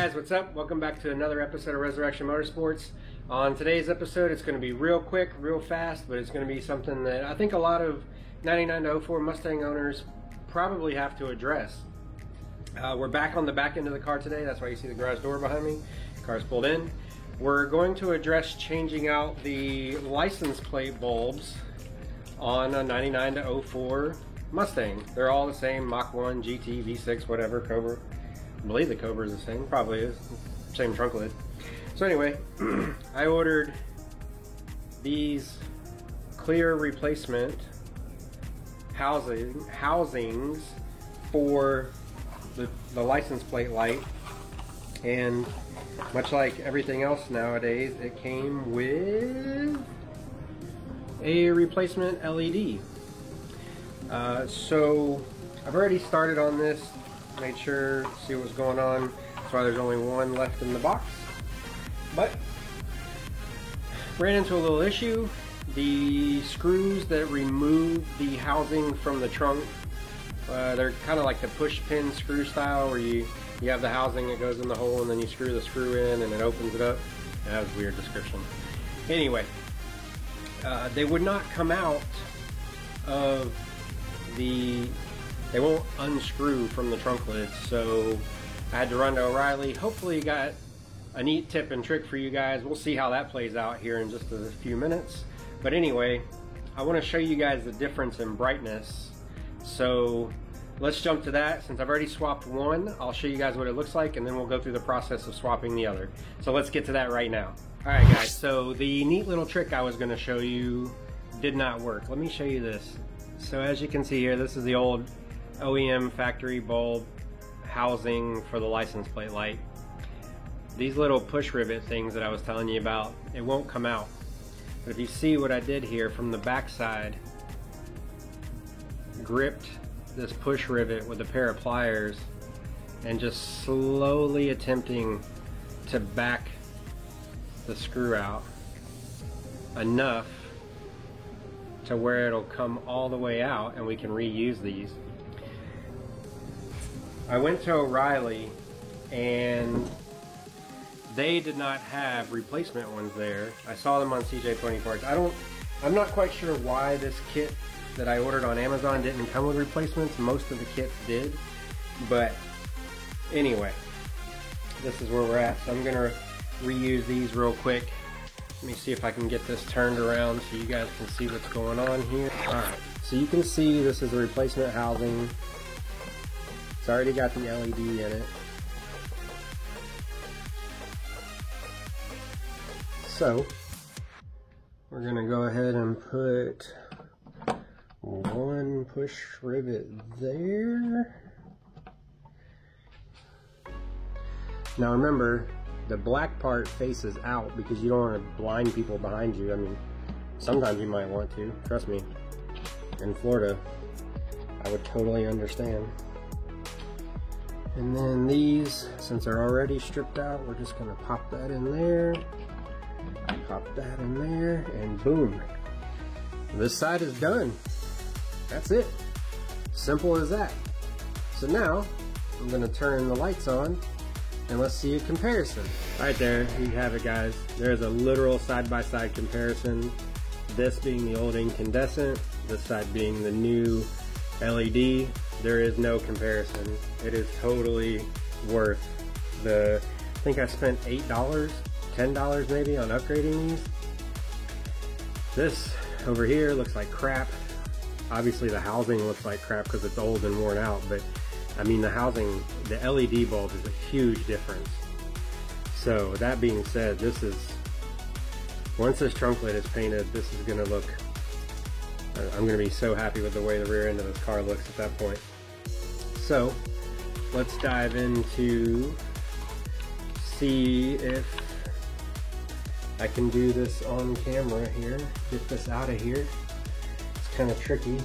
guys, what's up? Welcome back to another episode of Resurrection Motorsports. On today's episode, it's going to be real quick, real fast, but it's going to be something that I think a lot of 99 to 04 Mustang owners probably have to address. We're back on the back end of the car today. That's why you see the garage door behind me. Car's pulled in. We're going to address changing out the license plate bulbs on a 99 to 04 Mustang. They're all the same, Mach 1, GT, V6, whatever, Cobra. I believe the Cobra is the same, probably is, same trunk lid. So anyway, I ordered these clear replacement housings for the license plate light, and much like everything else nowadays, it came with a replacement LED. So I've already started on this, made sure, see what's going on. That's why there's only one left in the box. But ran into a little issue. The screws that remove the housing from the trunk, they're kind of like the push pin screw style, where you have the housing that goes in the hole and then you screw the screw in and it opens it up. That was a weird description. Anyway, they would not come out of they won't unscrew from the trunk lid, so I had to run to O'Reilly. Hopefully you got a neat tip and trick for you guys. We'll see how that plays out here in just a few minutes. But anyway, I want to show you guys the difference in brightness. So let's jump to that. Since I've already swapped one, I'll show you guys what it looks like, and then we'll go through the process of swapping the other. So let's get to that right now. Alright guys, so the neat little trick I was going to show you did not work. Let me show you this. So as you can see here, this is the old OEM factory bulb housing for the license plate light. These little push rivet things that I was telling you about, it won't come out. But if you see what I did here from the back side, gripped this push rivet with a pair of pliers and just slowly attempting to back the screw out enough to where it'll come all the way out and we can reuse these. I went to O'Reilly and they did not have replacement ones there. I saw them on CJ Pony Parts. I'm not quite sure why this kit that I ordered on Amazon didn't come with replacements. Most of the kits did, but anyway, this is where we're at. So I'm gonna reuse these real quick. Let me see if I can get this turned around so you guys can see what's going on here. Alright, so you can see this is a replacement housing. It's already got the LED in it. So, we're going to go ahead and put one push rivet there. Now remember, the black part faces out because you don't want to blind people behind you. I mean, sometimes you might want to. Trust me. In Florida, I would totally understand. And then these, since they're already stripped out, we're just going to pop that in there. Pop that in there, and boom. This side is done. That's it. Simple as that. So now, I'm going to turn the lights on, and let's see a comparison. Right there, you have it guys. There's a literal side-by-side comparison. This being the old incandescent, this side being the new LED. There is no comparison. It is totally worth the, I think I spent $8, $10 maybe on upgrading these. This over here looks like crap. Obviously the housing looks like crap because it's old and worn out, but I mean the housing, the LED bulb is a huge difference. So that being said, this is, once this trunk lid is painted, this is going to look, I'm going to be so happy with the way the rear end of this car looks at that point. So let's dive into, see if I can do this on camera here, get this out of here. It's kind of tricky.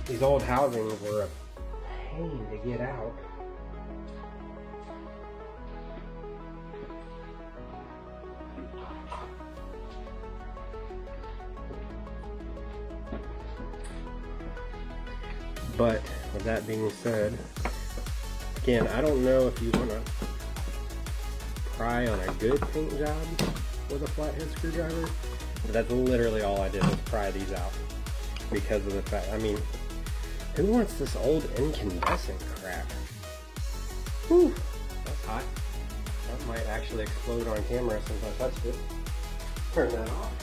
These old housings were a pain to get out. But with that being said, Again, I don't know if you want to pry on a good paint job with a flathead screwdriver, but that's literally all I did was pry these out because of the fact, I mean, who wants this old incandescent crap? Whew, that's hot. That might actually explode on camera since I touched it. Turn that off.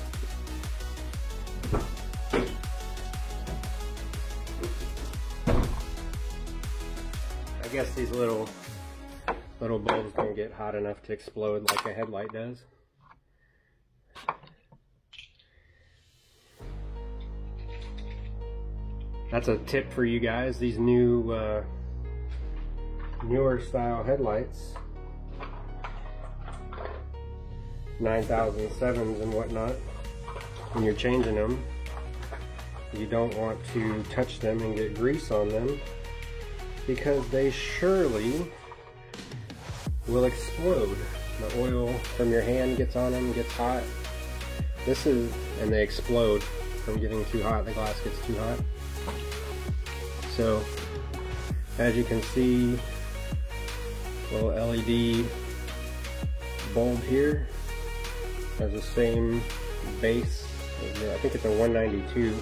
I guess these little bulbs don't get hot enough to explode like a headlight does. That's a tip for you guys. These new newer style headlights, 9007s and whatnot, when you're changing them, you don't want to touch them and get grease on them, because they surely will explode. The oil from your hand gets on them, gets hot. And they explode from getting too hot. The glass gets too hot. So, as you can see, little LED bulb here has the same base. I think it's a 192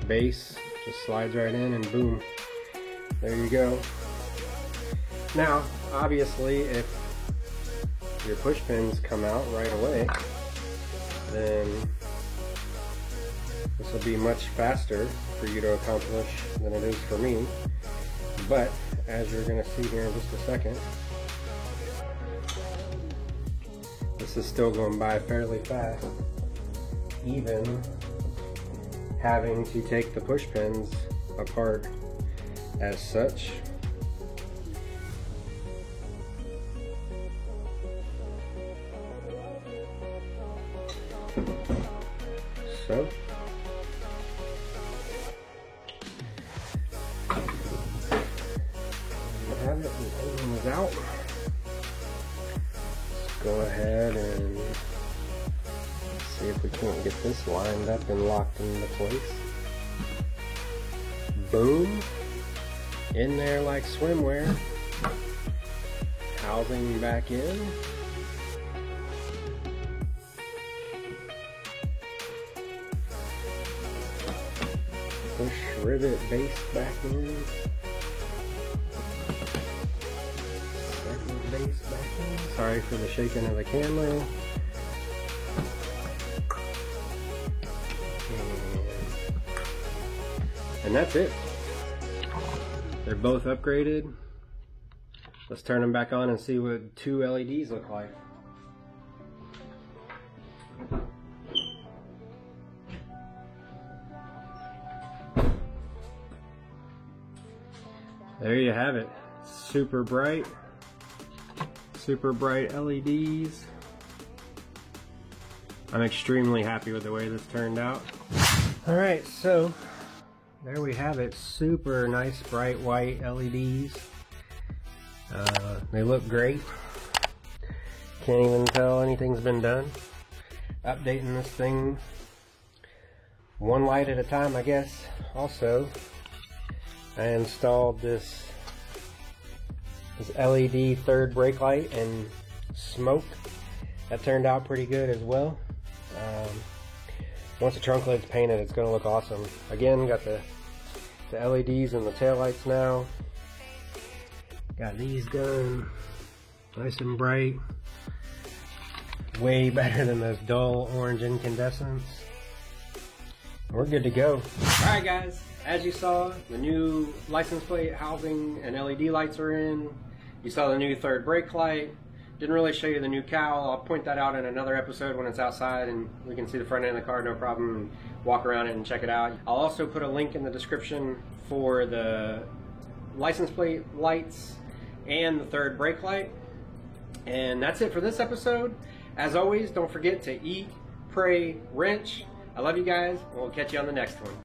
base. Just slides right in and boom. There you go. Now, obviously, if your push pins come out right away, then this will be much faster for you to accomplish than it is for me. But, as you're going to see here in just a second, this is still going by fairly fast, even having to take the push pins apart as such. So, you have it, and everything is out. Let's go ahead and see if we can't get this lined up and locked into place. Boom. In there like swimwear. Housing back in. Push rivet base back in. Second base back in. Sorry for the shaking of the camera. And that's it. They're both upgraded. Let's turn them back on and see what two LEDs look like. There you have it. Super bright LEDs. I'm extremely happy with the way this turned out. Alright, so there we have it. Super nice bright white LEDs. They look great. Can't even tell anything's been done. Updating this thing one light at a time, I guess. Also, I installed this LED third brake light and smoke. That turned out pretty good as well. Once the trunk lid's painted, it's going to look awesome. Again, got the LEDs and the taillights now. Got these done. Nice and bright. Way better than those dull orange incandescents. We're good to go. Alright guys, as you saw, the new license plate housing and LED lights are in. You saw the new third brake light. Didn't really show you the new cowl. I'll point that out in another episode when it's outside and we can see the front end of the car, no problem, and walk around it and check it out. I'll also put a link in the description for the license plate lights and the third brake light. And that's it for this episode. As always, don't forget to eat, pray, wrench. I love you guys. We'll catch you on the next one.